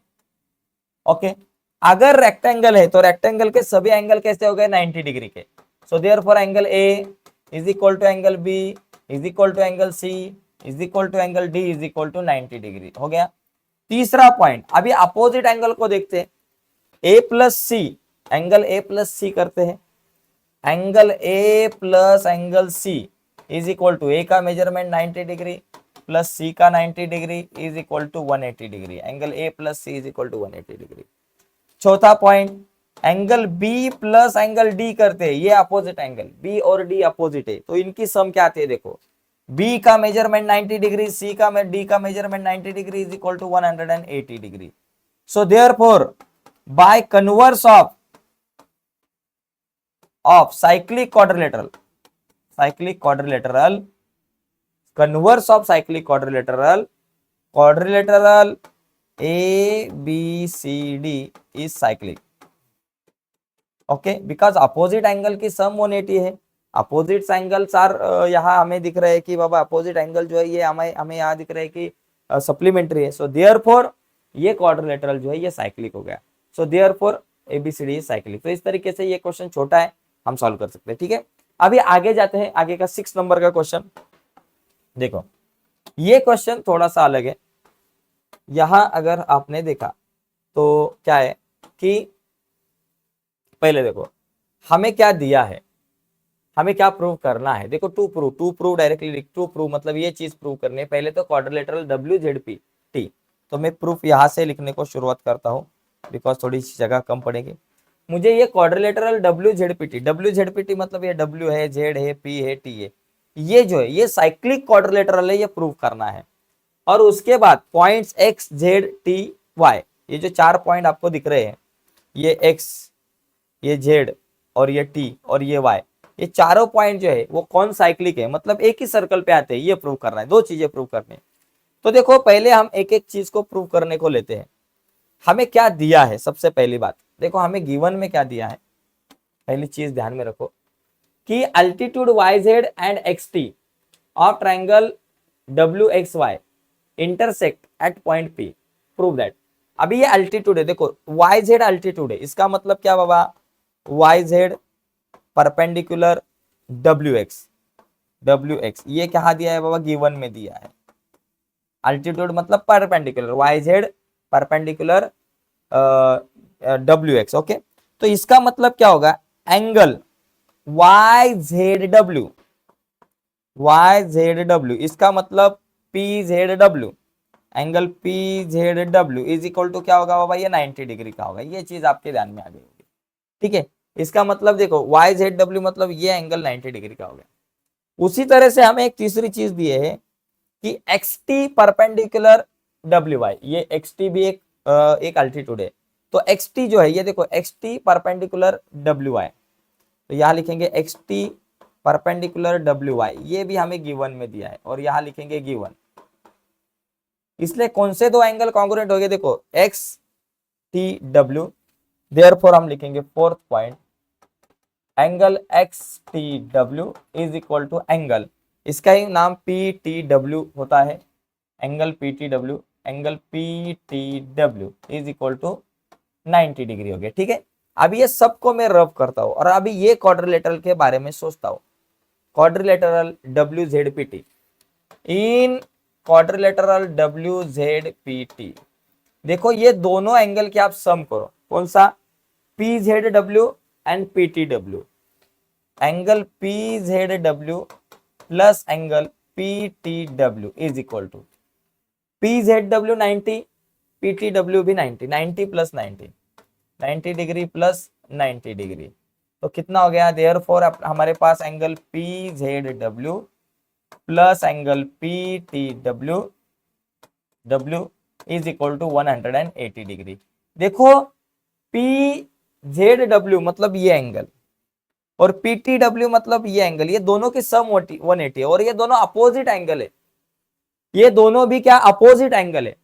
ओके, अगर रेक्टेंगल है तो रेक्टेंगल के सभी एंगल कैसे हो गए 90 डिग्री के। So therefore angle A is equal to angle B is equal to angle C is equal to angle D is equal to 90 degree हो गया। तीसरा पॉइंट, अभी अपोजिट एंगल को देखते हैं, A plus C, angle A plus C करते हैं। Angle A plus angle C is equal to A का मेजरमेंट 90 डिग्री प्लस सी का 90 degree is equal to 180 degree. Angle A plus C is equal to 180 degree. चौथा point, angle B plus angle D करते हैं, ये अपोजिट एंगल, बी और डी अपोजिट है, तो इनकी सम क्या आती है देखो, बी का मेजरमेंट 90 डिग्री, सी का डी का measurement 90 degree is equal to 180 degree. So therefore by converse of cyclic quadrilateral, cyclic quadrilateral, converse of cyclic quadrilateral, quadrilateral A B C D is cyclic. Okay, because opposite angle की सम 180 है, अपोजिट एंगल्स आर यहाँ हमें दिख रहे हैं कि बाबा अपोजिट एंगल जो है ये हमें यहाँ दिख रहा है कि सप्लीमेंट्री है। सो देयरफॉर ये क्वाड्रिलेटरल जो है ये साइक्लिक हो गया। So therefore A B C D is cyclic. तो इस तरीके से ये क्वेश्चन छोटा है, हम सॉल्व कर सकते हैं। ठीक है, अभी आगे जाते हैं, आगे का 6 नंबर का क्वेश्चन देखो। ये क्वेश्चन थोड़ा सा अलग है। यहां अगर आपने देखा तो क्या है कि पहले देखो हमें क्या दिया है, हमें क्या प्रूव करना है। देखो to prove directly, to prove मतलब ये चीज प्रूव करनी है। पहले तो quadrilateral W Z P T, तो मैं प्रूफ यहां से लिखने को शुरुआत करता हूं बिकॉज थोड़ी सी जगह कम पड़ेगी मुझे। ये quadrilateral W Z P T मतलब ये डब्ल्यू है, जेड है, पी है, टी है, ये जो है ये साइक्लिक क्वाड्रिलेटरल है, ये प्रूव करना है। और उसके बाद points X Z T Y, ये जो 4 पॉइंट आपको दिख रहे हैं, ये एक्स, ये जेड और ये टी और ये वाई, ये चारों पॉइंट जो है वो कौन साइक्लिक है, मतलब एक ही सर्कल पे आते हैं, ये प्रूव करना है। 2 चीजें प्रूव करनी है। तो देखो पहले हम एक एक चीज को प्रूव करने को लेते हैं। हमें क्या दिया है, सबसे पहली बात देखो हमें गिवन में क्या दिया है। पहली चीज ध्यान में रखो कि altitude Y Z and X T of triangle W X Y intersect at point P, prove that. अभी ये अल्टीट्यूड है, देखो वाई जेड अल्टीट्यूड है, इसका मतलब क्या बाबा, Y Z perpendicular W X, ये कहा दिया है बाबा, गिवन में दिया है। अल्टीट्यूड मतलब perpendicular, Y Z perpendicular W X. Okay, तो इसका मतलब क्या होगा, एंगल वाई जेड डब्ल्यू, इसका मतलब P Z W, angle P Z W is equal to क्या होगा बाबा, ये 90 डिग्री का होगा। ये चीज आपके ध्यान में आ गई होगी। ठीक है, इसका मतलब देखो वाई जेड डब्ल्यू मतलब ये एंगल 90 डिग्री का हो गया। उसी तरह से हमें एक तीसरी चीज दी है कि X T perpendicular W Y, ये एक्स टी भी एक अल्टीट्यूड है। तो एक्स टी जो है ये देखो X T perpendicular W Y, तो यहाँ लिखेंगे X T perpendicular W Y, ये भी हमें गिवन में दिया है और यहाँ लिखेंगे गिवन। इसलिए कौन से 2 एंगल कॉन्ग्रुएंट हो गए, देखो एक्स टी डब्ल्यू, देयरफॉर हम लिखेंगे 4th point, angle X T W is equal to angle, इसका ही नाम पी टी डब्ल्यू होता है, angle P T W, angle P T W is equal to 90 degree हो गया। ठीक है, अभी ये सबको मैं रब करता हूं और अभी ये क्वाड्रिलेटरल के बारे में सोचता हूं। Quadrilateral W Z P T, इन quadrilateral W Z P T, देखो ये दोनों एंगल के आप सम करो, कौन सा, P Z W and P T W, angle P Z W plus angle P T W is equal to P Z W 90, P T W भी 90, 90 प्लस 90, 90 डिग्री प्लस 90 डिग्री, तो कितना हो गया, देयरफॉर हमारे पास angle P Z W plus angle P T W is equal to 180 degree. देखो पी जेड डब्ल्यू मतलब ये एंगल और पी टी डब्ल्यू मतलब ये एंगल, ये दोनों की सम 180 है और ये दोनों अपोजिट एंगल है, ये दोनों भी क्या अपोजिट एंगल है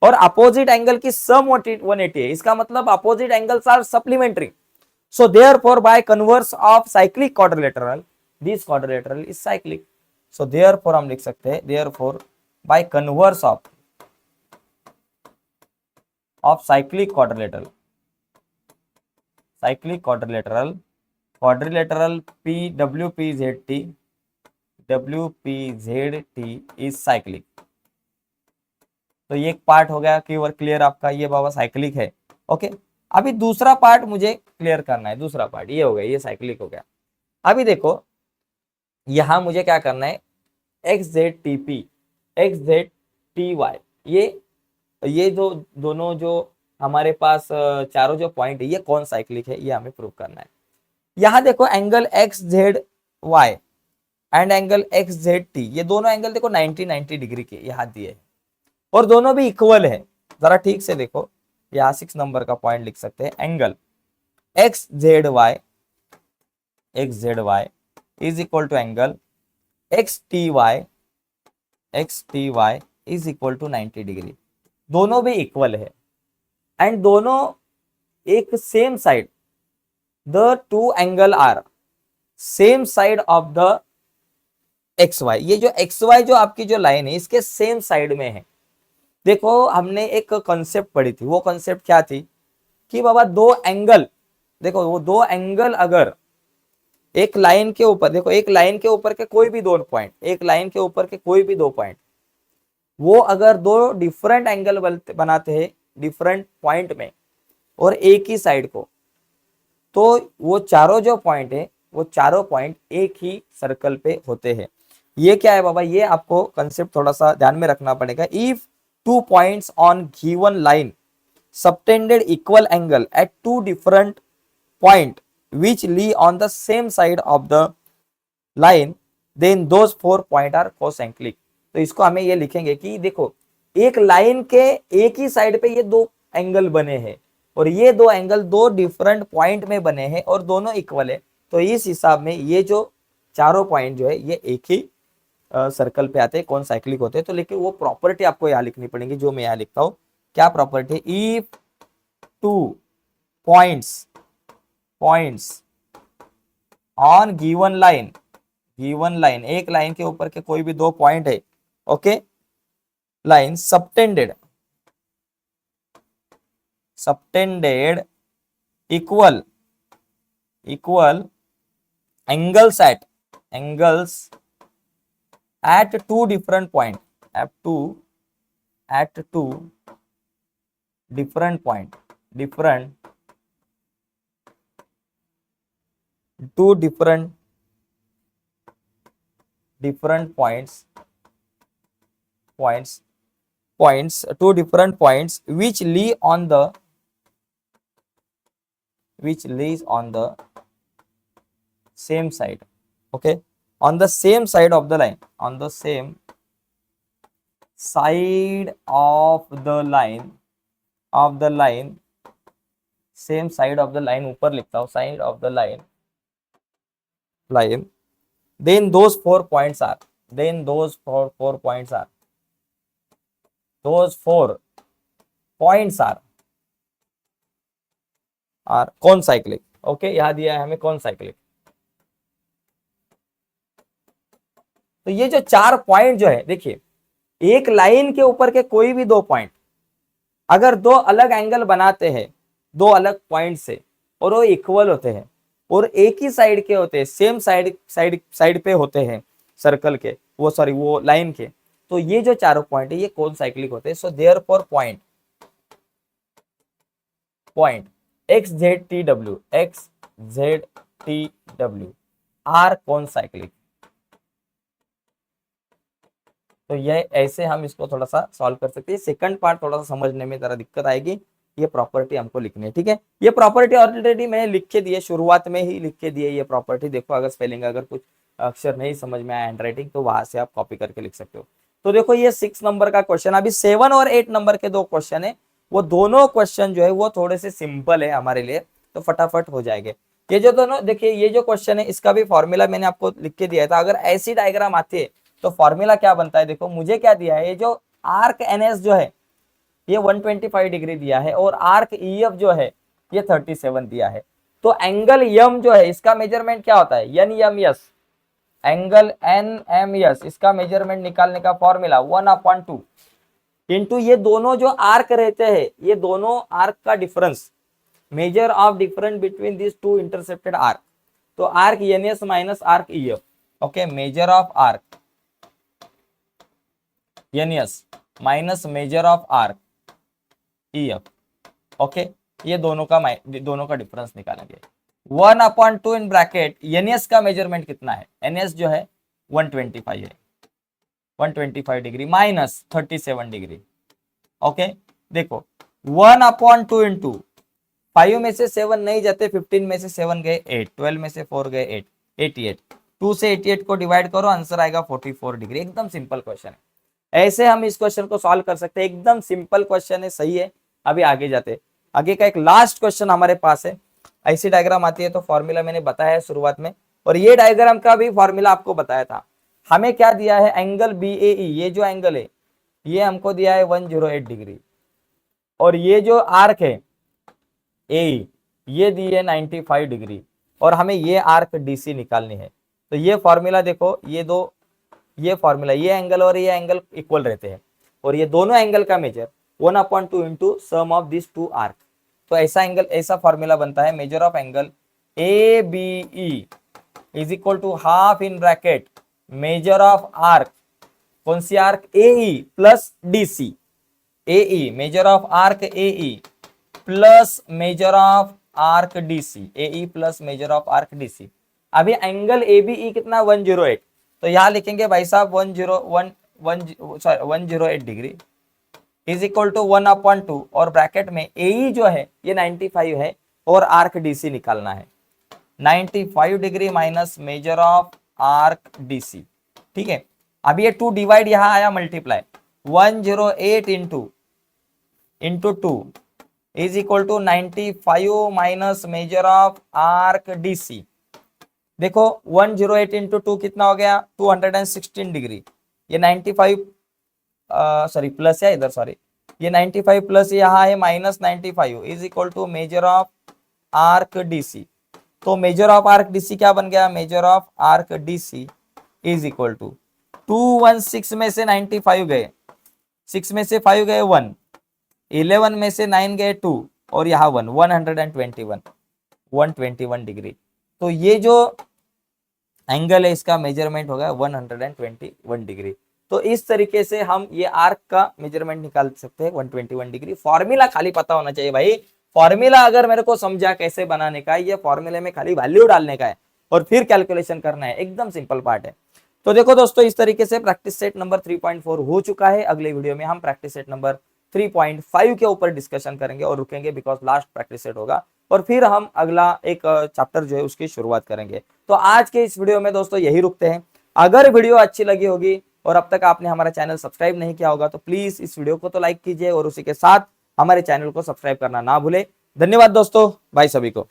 और अपोजिट एंगल की सम 180 है, इसका मतलब opposite angles are supplementary. So therefore by converse of cyclic quadrilateral this quadrilateral is cyclic. So therefore हम लिख सकते हैं, therefore by converse of of cyclic quadrilateral, cyclic quadrilateral, quadrilateral P W P Z T, W P Z T is cyclic. तो ये एक पार्ट हो गया कि क्लियर आपका, ये बाबा साइक्लिक है। ओके, अभी दूसरा पार्ट मुझे क्लियर करना है। दूसरा पार्ट ये हो गया, ये साइक्लिक हो गया। अभी देखो यहां मुझे क्या करना है, X Z T P, X Z T Y, ये जो दोनों जो हमारे पास चारों जो पॉइंट है, ये कौन साइक्लिक है, ये हमें प्रूव करना है। यहां देखो angle X Z Y and angle X Z T, ये दोनों एंगल देखो 90 डिग्री के यहाँ दिए हैं और दोनों भी इक्वल है। जरा ठीक से देखो, यहाँ 6 नंबर का पॉइंट लिख सकते हैं, angle X Z Y, X Z Y is equal to angle X T Y, X T Y is equal to 90 degree. दोनों भी इक्वल है एंड दोनों एक same side, the two angle are same side of the X Y. ये जो एक्स वाई जो आपकी जो लाइन है इसके सेम साइड में है। देखो हमने एक कॉन्सेप्ट पढ़ी थी, वो कॉन्सेप्ट क्या थी कि बाबा दो एंगल, देखो वो दो एंगल अगर एक लाइन के ऊपर, देखो एक लाइन के ऊपर के कोई भी दो पॉइंट, एक लाइन के ऊपर के कोई भी दो पॉइंट, वो अगर दो डिफरेंट एंगल बनाते हैं डिफरेंट पॉइंट में और एक ही साइड को, तो वो चारों जो पॉइंट है वो चारों पॉइंट एक ही सर्कल पे होते हैं। ये क्या है बाबा, ये आपको कंसेप्ट थोड़ा सा ध्यान में रखना पड़ेगा। If two points on given line subtended equal angle at two different point which lie on the same side of the line, then those 4 point are cocyclic। तो इसको हमें ये लिखेंगे कि देखो एक लाइन के एक ही साइड पे ये दो एंगल बने हैं और ये दो एंगल दो डिफरेंट पॉइंट में बने हैं और दोनों इक्वल है, तो इस हिसाब में ये जो चारों पॉइंट जो है ये एक ही सर्कल पे आते हैं, कौन साइक्लिक होते हैं। तो लेकिन वो प्रॉपर्टी आपको यहाँ लिखनी पड़ेगी जो मैं यहाँ लिखता हूँ। क्या property, if two points on given line, given line एक लाइन के ऊपर के कोई भी दो पॉइंट है, okay, line subtended equal angles at two different point, at two different point, two different two different points which lie on the same side, okay, on the same side of the line, on the same side of the line, same side of the line, ऊपर लिखता हूँ side of the line, then those 4 points are, those four points are concyclic, okay, यहाँ दिया है हमें concyclic। तो ये जो 4 पॉइंट जो है, देखिए एक लाइन के ऊपर के कोई भी दो पॉइंट अगर दो अलग एंगल बनाते हैं दो अलग पॉइंट से और वो इक्वल होते हैं और एक ही साइड के होते हैं, सेम साइड पे होते हैं सर्कल के, वो लाइन के, तो ये जो चारों पॉइंट है ये कौन साइक्लिक होते हैं। So therefore point x Z T W R कौन साइक्लिक। तो ये ऐसे हम इसको थोड़ा सा सॉल्व कर सकते हैं। सेकंड पार्ट थोड़ा सा समझने में जरा दिक्कत आएगी, ये प्रॉपर्टी हमको लिखनी है, ठीक है। ये प्रॉपर्टी ऑलरेडी मैंने लिख के दी है, शुरुआत में ही लिख के दी है ये प्रॉपर्टी। देखो अगर स्पेलिंग, अगर कुछ अक्षर नहीं समझ में आया हैंडराइटिंग, तो वहां से आप कॉपी करके लिख सकते हो। तो देखो ये 6 नंबर का क्वेश्चन, अभी 7 और 8 नंबर के दो क्वेश्चन है, वो दोनों क्वेश्चन जो है वो थोड़े से सिंपल है हमारे लिए, तो फटाफट हो जाएंगे। ये जो दोनों देखिए, ये जो क्वेश्चन है इसका भी फॉर्मूला मैंने आपको लिख के दिया था। अगर ऐसी डायग्राम आती है तो फॉर्मूला क्या बनता है, देखो मुझे क्या दिया है, ये जो आर्क एनएस जो है ये 125 डिग्री दिया है और आर्क ईएफ जो है ये 37 दिया है। तो एंगल यम जो है इसका मेजरमेंट क्या होता है, N M S, angle N M S, इसका मेजरमेंट निकालने का फॉर्मूला 1/2 इंटू ये दोनों जो आर्क रहते हैं, ये दोनों आर्क का difference, major of difference between this two intercepted arc. तो arc NS minus arc EF, okay, major of arc NS minus major of arc EF, okay, ये दोनों का डिफरेंस निकालेंगे। 1/2 इन ब्रैकेट एनएस का मेजरमेंट कितना है, एनएस जो है 125 है, 125 डिग्री माइनस 37 डिग्री, ओके। देखो 1/2 इंटू 5 में से 7 नहीं जाते, 15 में से 7 गए 8, 12 में से 4 गए 8, 88, 2 से 88 को डिवाइड करो, आंसर आएगा 44 डिग्री। एकदम सिंपल क्वेश्चन है, ऐसे हम इस क्वेश्चन को सॉल्व कर सकते हैं, एकदम सिंपल क्वेश्चन है, सही है। अभी आगे जाते, आगे का एक लास्ट क्वेश्चन हमारे पास है। ऐसी डायग्राम आती है तो फॉर्मूला मैंने बताया है शुरुआत में, और ये डायग्राम का भी फॉर्मूला आपको बताया था। हमें क्या दिया है, एंगल BAE, ये जो एंगल है ये हमको दिया है 108 डिग्री, और ये जो आर्क है AE ये दी है 95 डिग्री, और हमें ये आर्क DC निकालनी है। तो ये फॉर्मूला देखो, ये फॉर्मूला, ये एंगल और ये एंगल इक्वल रहते हैं, और ये दोनों एंगल का major 1/2 into sum of this two arc. तो ऐसा फॉर्मूला बनता है, major of angle ABE is equal to half in bracket major of arc, कौन सी arc, AE plus DC, AE major of arc AE plus major of arc DC, AE plus major of arc DC। अभी एंगल ABE कितना, 108, तो यहां लिखेंगे भाई साहब 108 डिग्री इज इक्वल टू 1/2, और ब्रैकेट में AE जो है ये 95 है, और आर्क DC निकालना है, 95 degree minus major of arc DC, ठीक है। अब ये 2 डिवाइड यहां आया, multiply 108 into 2 is equal to 95 minus major of arc DC। देखो 108 इंटू 2 कितना हो गया, 216 डिग्री, ये 95 सॉरी प्लस है इधर, सॉरी ये 95 प्लस यहाँ है minus 95 is equal to major of arc DC। तो मेजर ऑफ आर्क DC क्या बन गया, measure of arc DC is equal to 216 में से 95 गए, 6 में से 5 गए 1, 11 में से 9 गए 2, और यहाँ 121 डिग्री। तो ये जो एंगल है इसका मेजरमेंट होगा 121 डिग्री। तो इस तरीके से हम ये आर्क का मेजरमेंट निकाल सकते हैं 121 डिग्री। फॉर्मूला खाली पता होना चाहिए भाई, फॉर्मूला अगर मेरे को समझा कैसे बनाने का है, ये फॉर्मूले में खाली वैल्यू डालने का है और फिर कैलकुलेशन करना है, एकदम सिंपल पार्ट है। तो देखो दोस्तों, इस तरीके से प्रैक्टिस सेट नंबर 3.4 हो चुका है। अगले वीडियो में हम प्रैक्टिस सेट नंबर 3.5 के ऊपर डिस्कशन करेंगे और रुकेंगे, बिकॉज लास्ट प्रैक्टिस सेट होगा, और फिर हम अगला एक चैप्टर जो है उसकी शुरुआत करेंगे। तो आज के इस वीडियो में दोस्तों यही रुकते हैं। अगर वीडियो अच्छी लगी होगी और अब तक आपने हमारा चैनल सब्सक्राइब नहीं किया होगा तो प्लीज इस वीडियो को तो लाइक कीजिए, और उसी के साथ हमारे चैनल को सब्सक्राइब करना ना भूले। धन्यवाद दोस्तों, बाय सभी को।